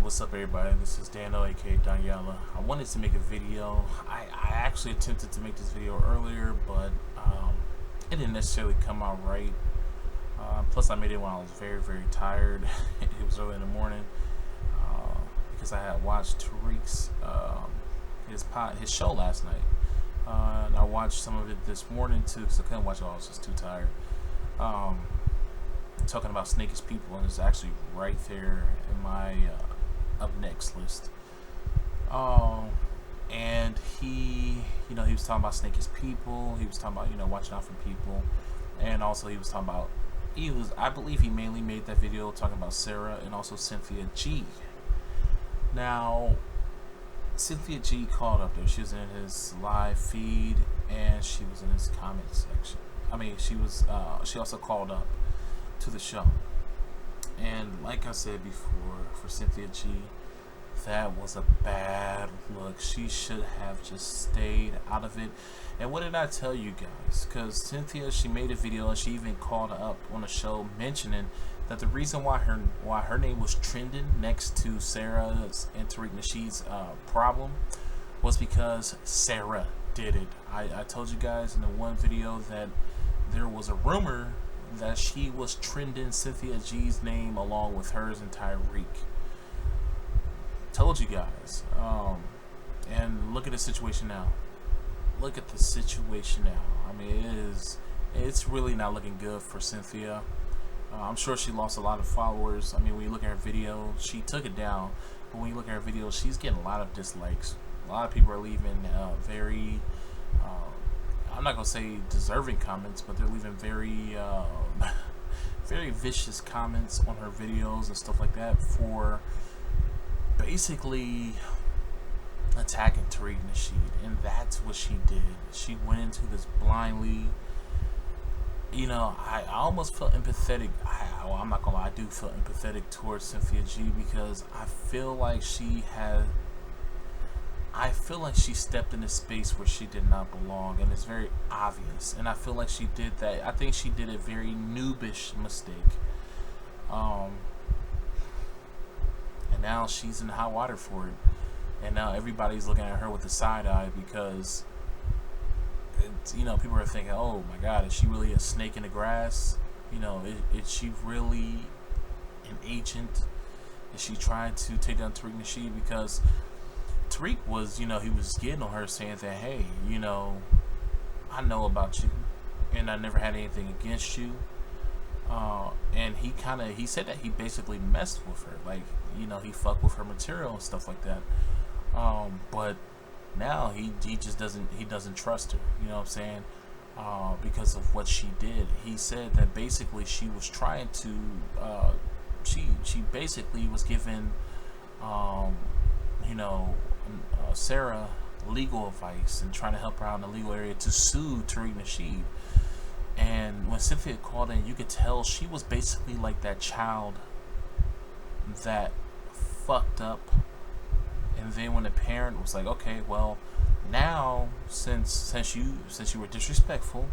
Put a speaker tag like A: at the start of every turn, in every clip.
A: What's up everybody, this is Dano aka Daniela. I wanted to make a video. I actually attempted to make this video earlier, but it didn't necessarily come out right. Plus I made it when I was very tired. It was early in the morning because I had watched Tariq's his show last night. And I watched some of it this morning too because I couldn't watch it all, I was just too tired. Talking about Snake is People, and it's actually right there in my up next list. And he was talking about Snake is People. He was talking about watching out for people, and also he was talking about I believe he mainly made that video talking about Sarah and also Cynthia G. Now Cynthia G called up there. She was in his live feed and she was in his comment section. I mean, she also called up to the show, and like I said before, for Cynthia G, that was a bad look. She should have just stayed out of it. And what did I tell you guys? Because Cynthia, she made a video and she even called up on the show mentioning that the reason why her name was trending next to Sarah's and Tariq Nasheed's problem was because Sarah did it. I told you guys in the one video that there was a rumor that she was trending Cynthia G's name along with hers and Tariq. Told you guys. And look at the situation now. Look at the situation now. I mean, it's really not looking good for Cynthia. I'm sure she lost a lot of followers. I mean, when you look at her video, she took it down, but when you look at her video, she's getting a lot of dislikes. A lot of people are leaving very I'm not gonna say deserving comments, but they're leaving very very vicious comments on her videos and stuff like that for basically attacking Tariq Nasheed. And that's what she did. She went into this blindly. I almost felt empathetic. I'm not gonna lie, I do feel empathetic towards Cynthia G, because I feel like she stepped in a space where she did not belong, and it's very obvious. And I feel like she did that. I think she did a very noobish mistake. And now she's in hot water for it. And now everybody's looking at her with a side eye because people are thinking, oh my God, is she really a snake in the grass? Is she really an agent? Is she trying to take down Tariq Nasheed? Because Tariq was, he was getting on her saying that, hey, I know about you and I never had anything against you. And he said that he basically messed with her, like, he fucked with her material and stuff like that. But now he just doesn't trust her, you know what I'm saying? Because of what she did. He said that basically she was trying to she basically was giving Sarah legal advice and trying to help her out in the legal area to sue Tariq Nasheed. And when Cynthia called in, you could tell she was basically like that child that fucked up. And then when the parent was like, okay, well, now since you were disrespectful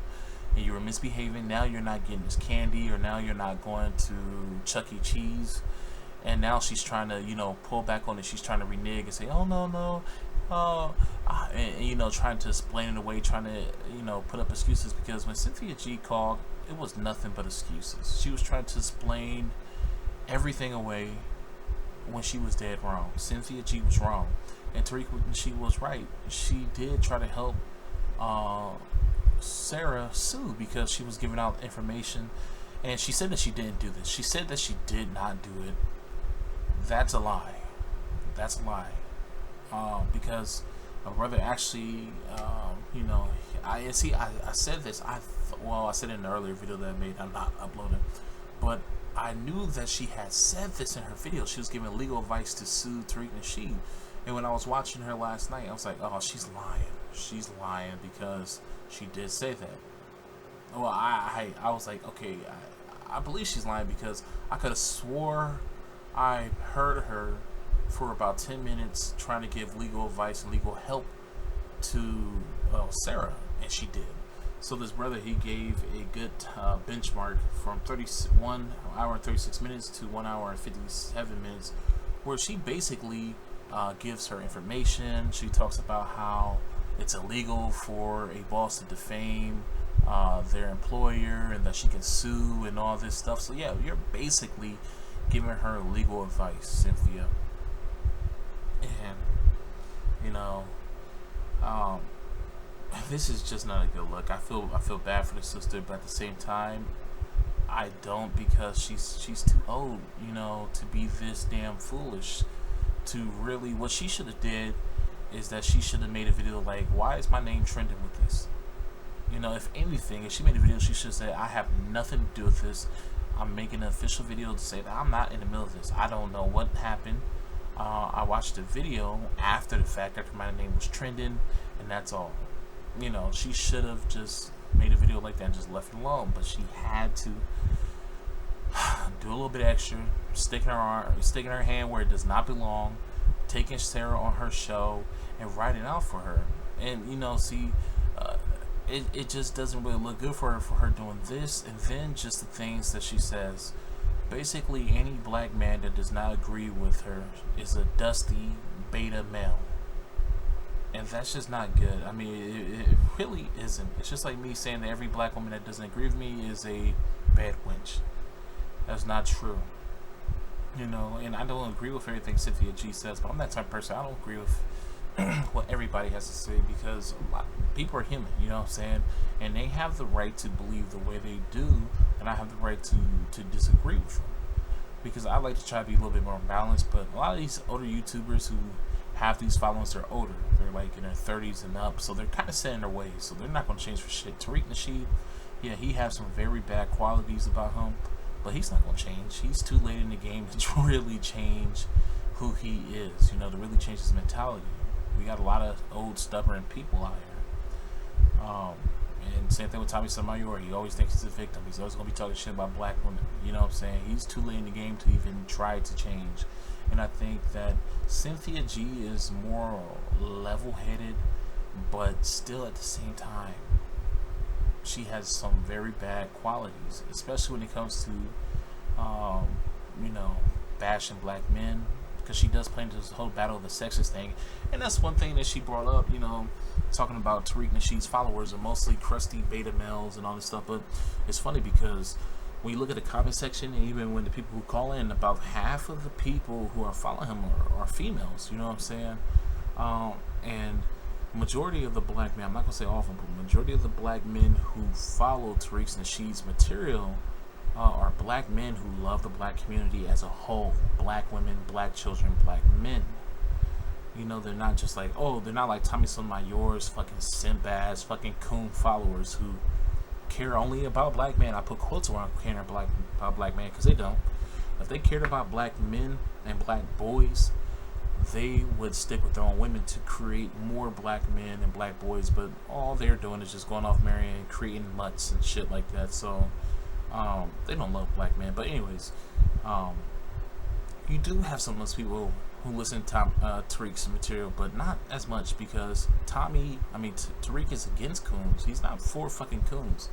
A: and you were misbehaving, now you're not getting this candy, or now you're not going to Chuck E. Cheese. And now she's trying to, pull back on it. She's trying to renege and say, oh, no. And trying to explain it away, trying to, put up excuses. Because when Cynthia G called, it was nothing but excuses. She was trying to explain everything away when she was dead wrong. Cynthia G was wrong. And Tariq Nasheed was right. She did try to help Sarah sue because she was giving out information. And she said that she didn't do this. She said that she did not do it. That's a lie. That's a lie. Because my brother actually, I said this. I said it in an earlier video that I made. I'm not uploading, but I knew that she had said this in her video. She was giving legal advice to sue Tariq Nasheed. And when I was watching her last night, I was like, oh, she's lying. She's lying because she did say that. Well, I was like, okay, I believe she's lying because I could have swore I heard her for about 10 minutes trying to give legal advice and legal help to Sarah, and she did. So this brother, he gave a good benchmark from 1 hour and 36 minutes to 1 hour and 57 minutes where she basically gives her information. She talks about how it's illegal for a boss to defame their employer and that she can sue and all this stuff. So yeah, you're basically giving her legal advice, Cynthia. And you know, um, this is just not a good look. I feel bad for the sister, but at the same time, I don't, because she's too old, to be this damn foolish. To really, what she should have did is that she should have made a video like, why is my name trending with this? If anything, if she made a video, she should say, I have nothing to do with this. I'm making an official video to say that I'm not in the middle of this. I don't know what happened. I watched the video after the fact, after my name was trending, and that's all. She should have just made a video like that and just left it alone. But she had to do a little bit extra, sticking her hand where it does not belong, taking Sarah on her show and writing out for her. And it just doesn't really look good for her doing this. And then just the things that she says. Basically, any black man that does not agree with her is a dusty beta male. And that's just not good. I mean, it really isn't. It's just like me saying that every black woman that doesn't agree with me is a bad wench. That's not true. And I don't agree with everything Cynthia G says, but I'm that type of person. I don't agree with what everybody has to say, because people are human, you know what I'm saying? And they have the right to believe the way they do, and I have the right to disagree with them. Because I like to try to be a little bit more balanced, but a lot of these older YouTubers who have these followers, they're older. They're like in their 30s and up, so they're kind of set in their ways, so they're not going to change for shit. Tariq Nasheed, yeah, he has some very bad qualities about him, but he's not going to change. He's too late in the game to really change who he is, to really change his mentality. We got a lot of old, stubborn people out here. And same thing with Tommy Sotomayor. He always thinks he's a victim. He's always going to be talking shit about black women. You know what I'm saying? He's too late in the game to even try to change. And I think that Cynthia G is more level-headed, but still at the same time, she has some very bad qualities, especially when it comes to, bashing black men, because she does play into this whole battle of the sexist thing. And that's one thing that she brought up, talking about Tariq Nasheed's followers are mostly crusty beta males and all this stuff. But it's funny because when you look at the comment section, and even when the people who call in, about half of the people who are following him are females, you know what I'm saying? And majority of the black men, I'm not going to say all of them, but majority of the black men who follow Tariq Nasheed's material are black men who love the black community as a whole. Black women, black children, black men. They're not just like, they're not like Tommy Sotomayor's fucking simp ass fucking coon followers who care only about black men. I put quotes around caring about black men, because they don't. If they cared about black men and black boys, they would stick with their own women to create more black men and black boys. But all they're doing is just going off marrying and creating mutts and shit like that. So they don't love black men. But anyways, you do have some of those people who listen to Tariq's material, but not as much, because Tariq is against coons. He's not for fucking coons.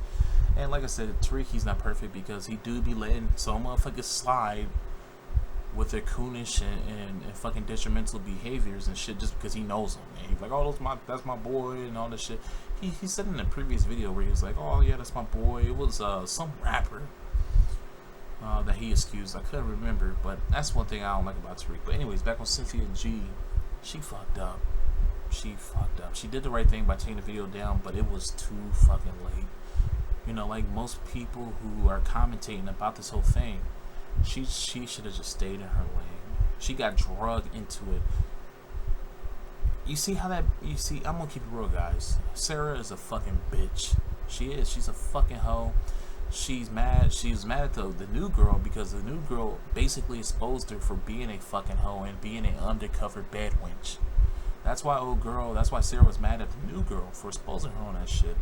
A: And like I said, Tariq, he's not perfect, because he do be letting some motherfuckers slide with their coonish and fucking detrimental behaviors and shit, just because he knows them. And he's like, that's my boy and all this shit. He said in a previous video where he was like, oh yeah, that's my boy. It was some rapper that he excused. I couldn't remember, but that's one thing I don't like about Tariq. But anyways, back on Cynthia G, she fucked up. She did the right thing by taking the video down, but it was too fucking late. Like most people who are commentating about this whole thing, she should have just stayed in her lane. She got drugged into it. I'm gonna keep it real, guys. Sarah is a fucking bitch. She is. She's a fucking hoe. She's mad at the new girl, because the new girl basically exposed her for being a fucking hoe and being an undercover bad wench. That's why Sarah was mad at the new girl for exposing her on that shit.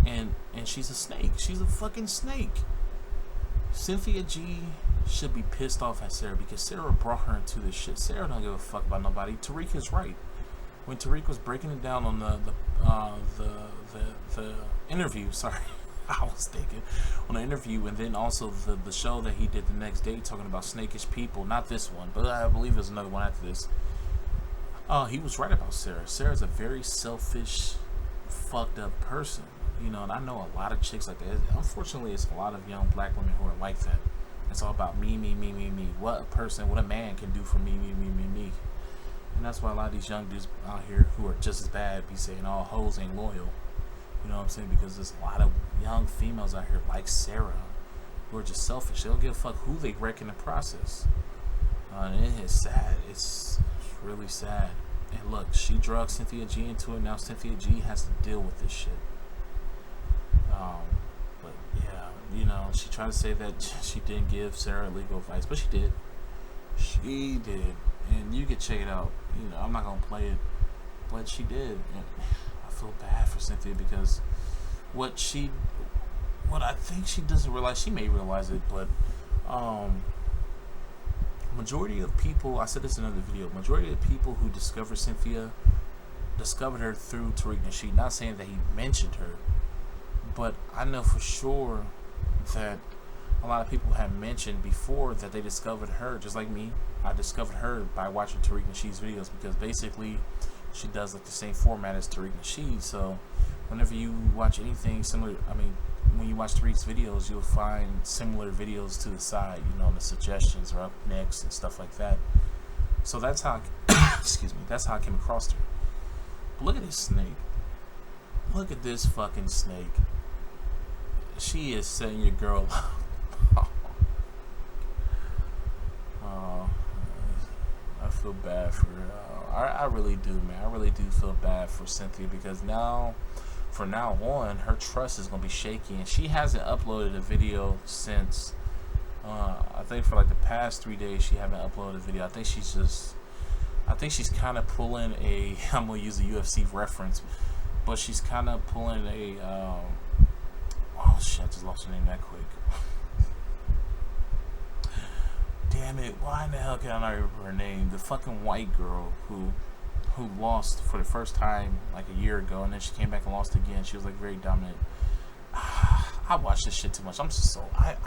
A: And she's a snake. She's a fucking snake. Cynthia G should be pissed off at Sarah, because Sarah brought her into this shit. Sarah don't give a fuck about nobody. Tariq is right. When Tariq was breaking it down on the interview, sorry, I was thinking on the interview, and then also the show that he did the next day talking about snakish people. Not this one, but I believe there's another one after this. He was right about Sarah. Sarah's a very selfish, fucked up person. You know, and I know a lot of chicks like that. Unfortunately, it's a lot of young black women who are like that. It's all about me, me, me, me, me. What a person, what a man can do for me, me, me, me, me. And that's why a lot of these young dudes out here who are just as bad be saying all hoes ain't loyal. You know what I'm saying? Because there's a lot of young females out here like Sarah who are just selfish. They don't give a fuck who they wreck in the process. And it is sad. It's really sad. And look, she drugged Cynthia G into it. Now Cynthia G has to deal with this shit. But yeah, you know, she tried to say that she didn't give Sarah legal advice, but she did. She did. And you can check it out. You know, I'm not gonna play it, but she did. And I feel bad for Cynthia because what I think she doesn't realize, she may realize it, but majority of people, I said this in another video, majority of people who discovered Cynthia discovered her through Tariq Nasheed. Not saying that he mentioned her, but I know for sure that a lot of people have mentioned before that they discovered her, just like me. I discovered her by watching Tariq Nasheed's videos because basically she does like the same format as Tariq Nasheed. So whenever you watch anything similar, I mean, when you watch Tariq's videos, you'll find similar videos to the side, you know, the suggestions are up next and stuff like that. So that's how, excuse me, that's how I came across her. But look at this snake. Look at this fucking snake. She is setting your girl up. I feel bad for her. I really do, man. I really do feel bad for Cynthia because now, from now on, her trust is gonna be shaky, and she hasn't uploaded a video since I think for like the past 3 days she haven't uploaded a video. I think she's kind of pulling a I'm gonna use a UFC reference, but she's kind of pulling a oh shit, I just lost her name that quick. Damn it, why in the hell can I not remember her name? The fucking white girl who lost for the first time like a year ago, and then she came back and lost again. She was like very dominant. I watch this shit too much. I'm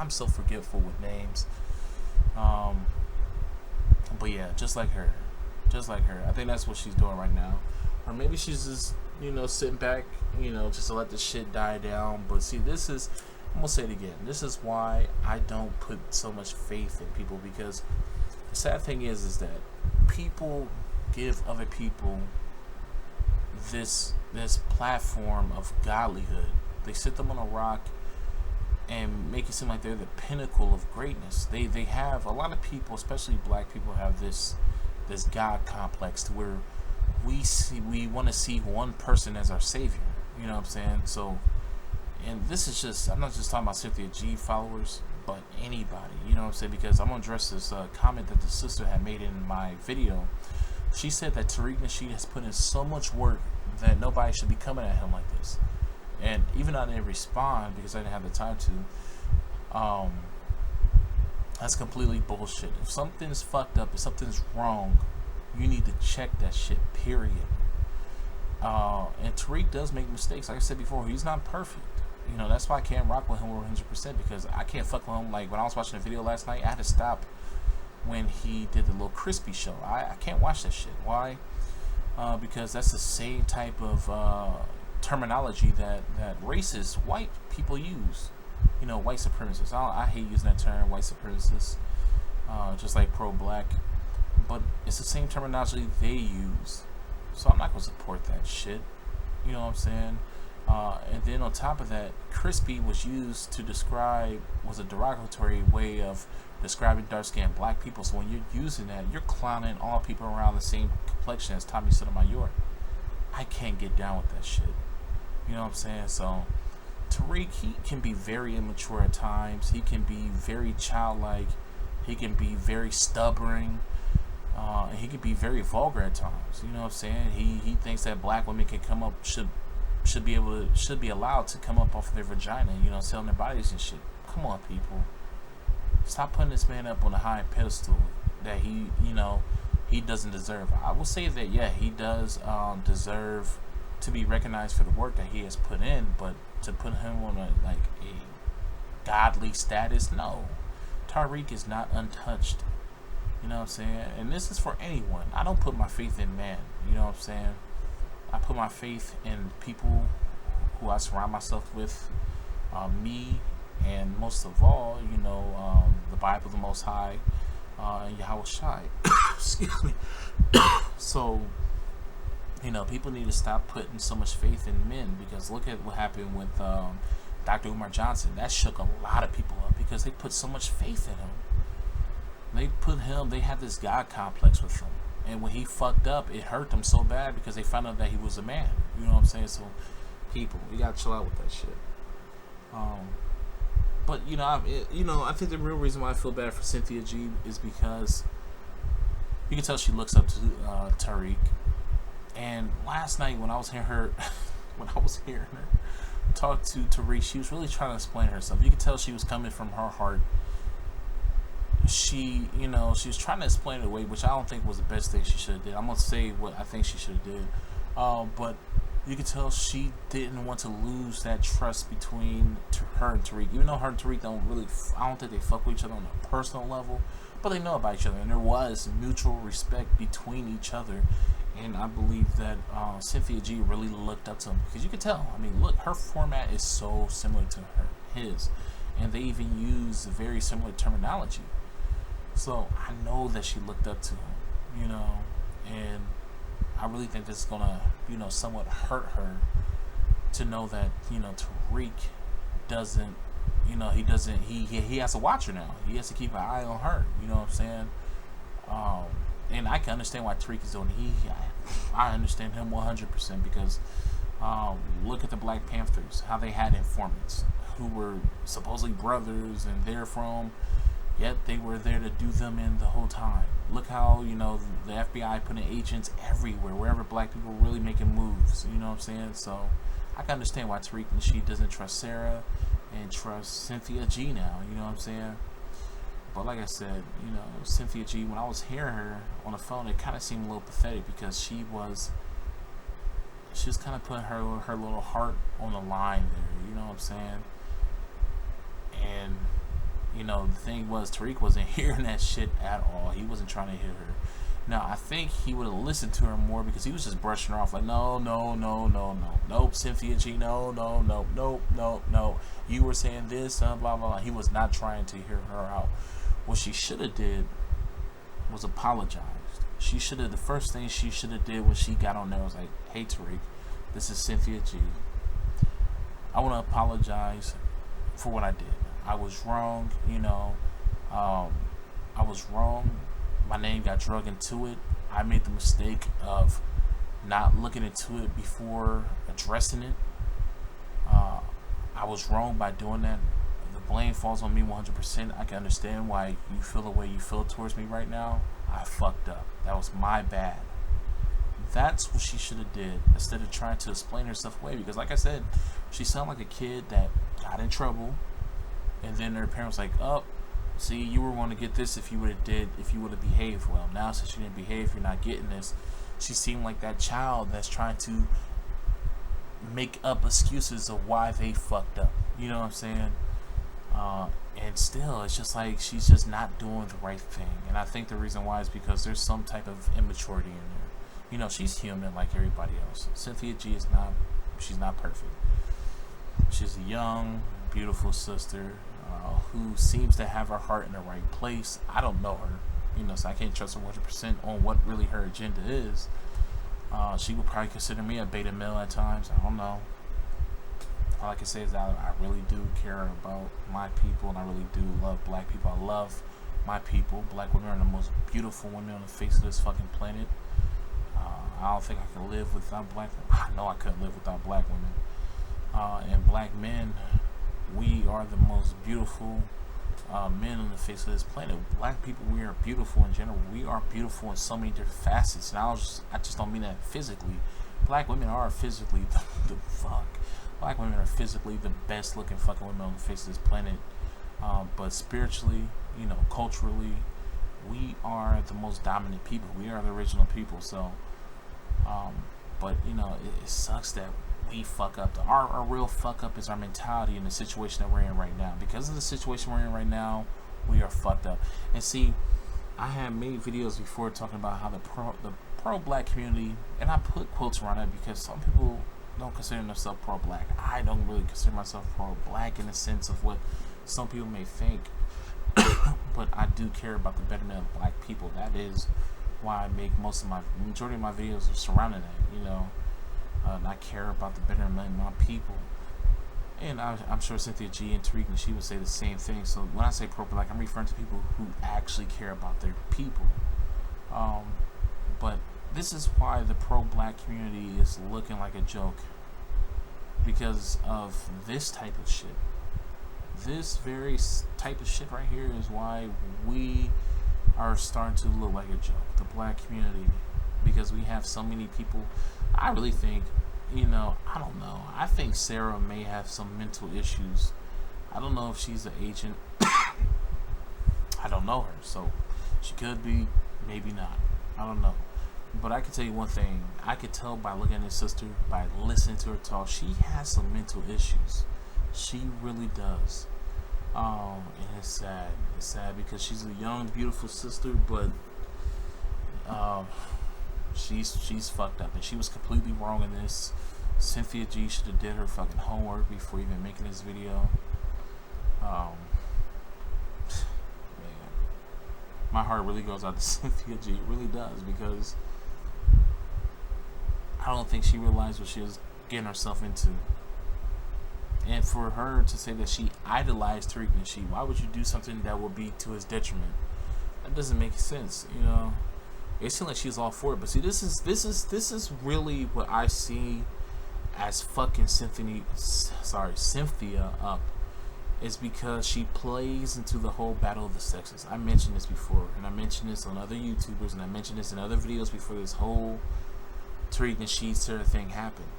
A: so forgetful with names. But yeah, just like her. I think that's what she's doing right now. Or maybe she's just, you know, sitting back, you know, just to let the shit die down. But see, I'm gonna say it again. This is why I don't put so much faith in people, because the sad thing is that people give other people this platform of godlyhood. They sit them on a rock and make it seem like they're the pinnacle of greatness. They have a lot of people, especially black people, have this God complex to where we want to see one person as our savior. You know what I'm saying? So, and this is just, I'm not just talking about Cynthia G followers, but anybody. You know what I'm saying? Because I'm gonna address this comment that the sister had made in my video. She said that Tariq Nasheed has put in so much work that nobody should be coming at him like this. And even though I didn't respond because I didn't have the time to, that's completely bullshit. If something's fucked up, if something's wrong, you need to check that shit, period. And Tariq does make mistakes. Like I said before, he's not perfect. You know, that's why I can't rock with him 100%, because I can't fuck with him. Like when I was watching the video last night, I had to stop when he did the little crispy show. I can't watch that shit. Why? Because that's the same type of terminology that racist white people use. You know, white supremacists. I hate using that term, white supremacists, just like pro-black. But it's the same terminology they use. So I'm not going to support that shit. You know what I'm saying? And then on top of that, crispy was used to describe, was a derogatory way of describing dark-skinned black people. So when you're using that, you're clowning all people around the same complexion as Tommy Sotomayor. I can't get down with that shit. You know what I'm saying? So Tariq, he can be very immature at times. He can be very childlike. He can be very stubborn. And he can be very vulgar at times. You know what I'm saying? He thinks that black women can come up, should be allowed to come up off of their vagina, you know, selling their bodies and shit. Come on, people. Stop putting this man up on a high pedestal that he, you know, he doesn't deserve. I will say that, yeah, he does deserve to to be recognized for the work that he has put in, but to put him on a godly status, no. Tariq is not untouched. You know what I'm saying? And this is for anyone. I don't put my faith in man. You know what I'm saying? I put my faith in people who I surround myself with, me, and most of all, the Bible, the Most High, and Yahweh Shai. Excuse me. So, people need to stop putting so much faith in men, because look at what happened with Dr. Umar Johnson. That shook a lot of people up because they put so much faith in him. They had this God complex with him. And when he fucked up, it hurt them so bad because they found out that he was a man. You know what I'm saying? So, people, we gotta chill out with that shit. But I think the real reason why I feel bad for Cynthia G is because you can tell she looks up to Tariq. And last night when I was hearing her, talk to Tariq, she was really trying to explain herself. You could tell she was coming from her heart. She was trying to explain it away, which I don't think was the best thing she should have did. I'm gonna say what I think she should have did, but you could tell she didn't want to lose that trust between her and Tariq. Even though her and Tariq I don't think they fuck with each other on a personal level, but they know about each other, and there was mutual respect between each other. And I believe that Cynthia G really looked up to him, because you could tell. I mean, look, her format is so similar to his, and they even use very similar terminology. So I know that she looked up to him, and I really think this is gonna, somewhat hurt her to know that, Tariq doesn't, he has to watch her now. He has to keep an eye on her. You know what I'm saying? And I can understand why Tariq is doing. I understand him 100%, because look at the Black Panthers, how they had informants who were supposedly brothers and they're from, yet they were there to do them in the whole time. Look how, the FBI put in agents everywhere, wherever black people were really making moves. You know what I'm saying? So I can understand why Tariq and she doesn't trust Sarah and trust Cynthia G now. You know what I'm saying? But like I said, Cynthia G, when I was hearing her on the phone, it kind of seemed a little pathetic, because she was kind of putting her little heart on the line there. You know what I'm saying? And the thing was, Tariq wasn't hearing that shit at all. He wasn't trying to hit her. Now, I think he would have listened to her more, because he was just brushing her off like, no, nope, Cynthia G, no. You were saying this, blah, blah, blah. He was not trying to hear her out. What she should have did was apologized. The first thing she should have did when she got on there was like, hey, Tariq, this is Cynthia G. I want to apologize for what I did. I was wrong, I was wrong. My name got drug into it. I made the mistake of not looking into it before addressing it. I was wrong by doing that. The blame falls on me 100%. I can understand why you feel the way you feel towards me right now. I fucked up. That was my bad. That's what she should have did, instead of trying to explain herself away. Because like I said, she sounded like a kid that got in trouble, and then her parents like, oh, see, you were going to get this if you would have behaved well. Now since you didn't behave, you're not getting this. She seemed like that child that's trying to make up excuses of why they fucked up. You know what I'm saying? And still, it's just like she's just not doing the right thing. And I think the reason why is because there's some type of immaturity in there. She's human like everybody else. Cynthia G she's not perfect. She's a young, beautiful sister who seems to have her heart in the right place. I don't know her, so I can't trust her 100% on what really her agenda is. She would probably consider me a beta male at times. I don't know. All I can say is that I really do care about my people, and I really do love black people. I love my people. Black women are the most beautiful women on the face of this fucking planet. I don't think I can live without black women. I know I couldn't live without black women. And black men, we are the most beautiful men on the face of this planet. Black people, we are beautiful in general. We are beautiful in so many different facets. And I just don't mean that physically. Black women are physically the fuck. Black women are physically the best looking fucking women on the face of this planet. But spiritually, culturally, we are the most dominant people. We are the original people. So But you know, it sucks that we fuck up. Our real fuck up is our mentality in the situation that we're in right now. Because of the situation we're in right now, we are fucked up. And see, I have made videos before talking about how the pro black community, and I put quotes around that because some people don't consider themselves pro black. I don't really consider myself pro black in the sense of what some people may think, but I do care about the betterment of black people. That is why I make majority of my videos are surrounding that. You know, and I care about the betterment of my people. And I'm sure Cynthia G and Tariq and she would say the same thing. So when I say pro black, I'm referring to people who actually care about their people. But this is why the pro black community is looking like a joke, because of this type of shit. This very type of shit right here is why we are starting to look like a joke, the black community, because we have so many people. I really think, you know, I don't know. I think Sarah may have some mental issues. I don't know if she's an agent. I don't know her, so she could be, maybe not. I don't know. But I can tell you one thing. I could tell by looking at his sister, by listening to her talk, she has some mental issues. She really does. And it's sad. It's sad because she's a young, beautiful sister, but she's fucked up, and she was completely wrong in this. Cynthia G should have did her fucking homework before even making this video. Man, my heart really goes out to Cynthia G. It really does, because I don't think she realized what she was getting herself into. And for her to say that she idolized Tariq Nasheed, why would you do something that would be to his detriment? That doesn't make sense, you know. It seemed like she was all for it, but see, this is really what I see as fucking Cynthia up. Is because she plays into the whole battle of the sexes. I mentioned this before, and I mentioned this on other YouTubers, and I mentioned this in other videos before this whole Tariq Nasheed Sarah thing happened.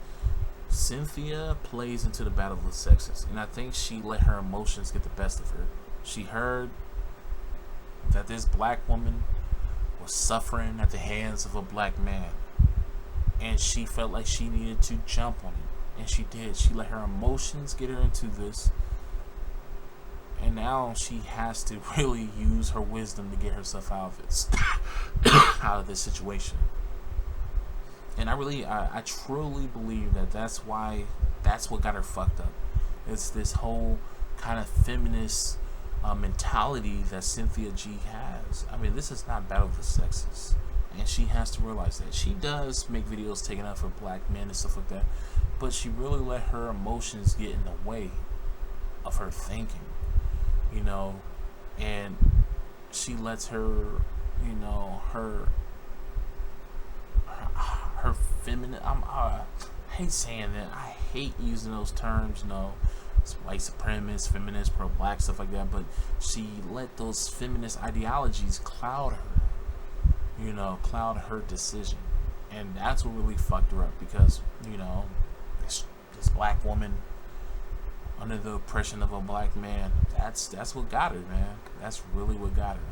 A: Cynthia plays into the battle of the sexes, and I think she let her emotions get the best of her. She heard that this black woman was suffering at the hands of a black man, and she felt like she needed to jump on it, and she did. She let her emotions get her into this, and now she has to really use her wisdom to get herself out of this situation. And I truly believe that that's what got her fucked up. It's this whole kind of feminist mentality that Cynthia G has. I mean, this is not battle of the sexes, and she has to realize that. She does make videos taking up for black men and stuff like that, but she really let her emotions get in the way of her thinking, you know, and she lets her, you know, her feminine. I hate saying that. I hate using those terms, you know, white supremacist, feminist, pro black, stuff like that. But she let those feminist ideologies cloud her, you know, cloud her decision, and that's what really fucked her up. Because, you know, this black woman under the oppression of a black man, that's what got her, man. That's really what got her.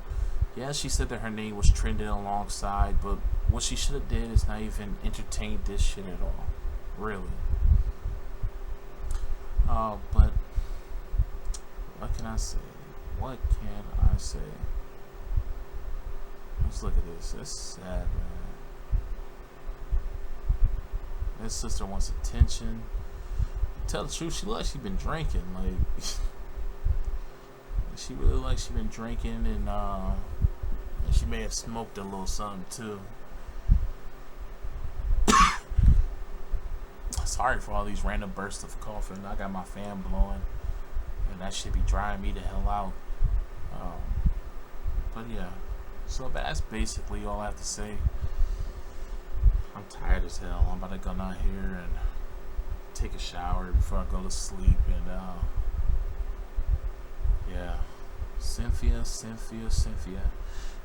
A: Yeah, she said that her name was trending alongside, but what she should have did is not even entertain this shit at all. Really. But what can I say? What can I say? Let's look at this. That's sad, man. This sister wants attention. Tell the truth, she looks like she's been drinking. Like, she really like she's been drinking, and she may have smoked a little something too. Sorry for all these random bursts of coughing. I got my fan blowing, and that should be drying me the hell out. But yeah, so that's basically all I have to say. I'm tired as hell. I'm about to go down here and take a shower before I go to sleep, and yeah. Cynthia.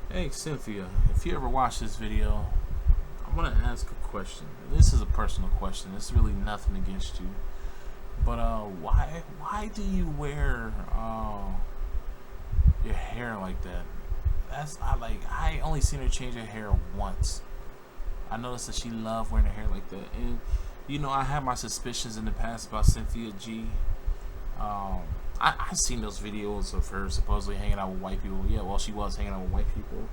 A: Hey Cynthia, if you ever watch this video, I want to ask a question. This is a personal question. It's really nothing against you, but why do you wear your hair like that? I only seen her change her hair once. I noticed that she loved wearing her hair like that. And you know, I had my suspicions in the past about Cynthia G. I've seen those videos of her supposedly hanging out with white people. Yeah, well, she was hanging out with white people.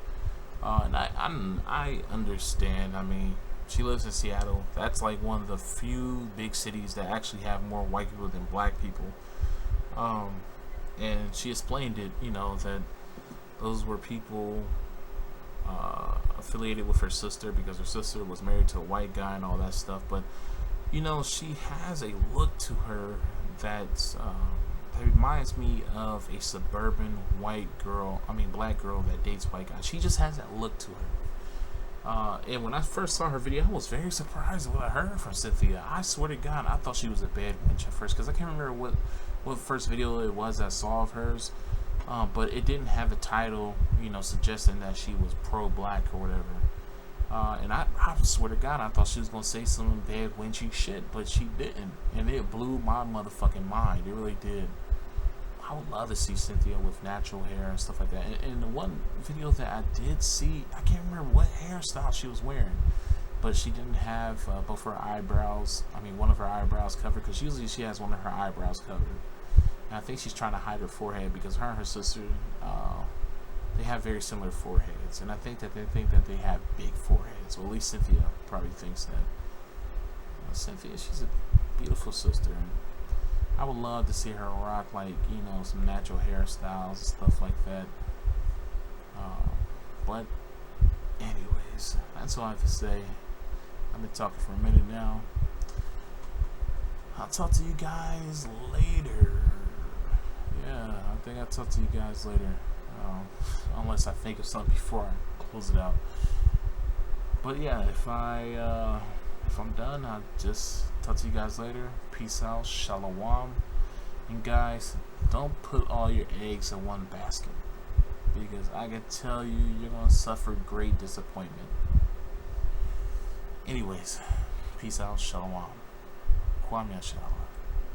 A: And I understand. I mean, she lives in Seattle. That's like one of the few big cities that actually have more white people than black people. And she explained it, you know, that those were people affiliated with her sister because her sister was married to a white guy and all that stuff. But you know, she has a look to her that's that reminds me of a suburban white girl. I mean, black girl that dates white guys. She just has that look to her. And when I first saw her video, I was very surprised with what I heard from Cynthia. I swear to God, I thought she was a bad witch at first because I can't remember what first video it was I saw of hers. But it didn't have a title, you know, suggesting that she was pro-black or whatever. And I swear to God, I thought she was gonna say some bad winchy shit, but she didn't, and it blew my motherfucking mind. It really did. I would love to see Cynthia with natural hair and stuff like that. And the one video that I did see, I can't remember what hairstyle she was wearing, but she didn't have both her eyebrows. I mean, one of her eyebrows covered, because usually she has one of her eyebrows covered. And I think she's trying to hide her forehead because her and her sister, they have very similar foreheads, and I think that they have big foreheads. Well, at least Cynthia probably thinks that. Cynthia, she's a beautiful sister, and I would love to see her rock, like, you know, some natural hairstyles and stuff like that. But anyways, that's all I have to say. I've been talking for a minute now. I'll talk to you guys later. Yeah, I think I'll talk to you guys later. Unless I think of something before I close it out. But yeah, if I'm done, I'll just talk to you guys later. Peace out, shalom. And guys, don't put all your eggs in one basket, because I can tell you, you're gonna suffer great disappointment. Anyways, peace out, shalom. Kwame Shalom.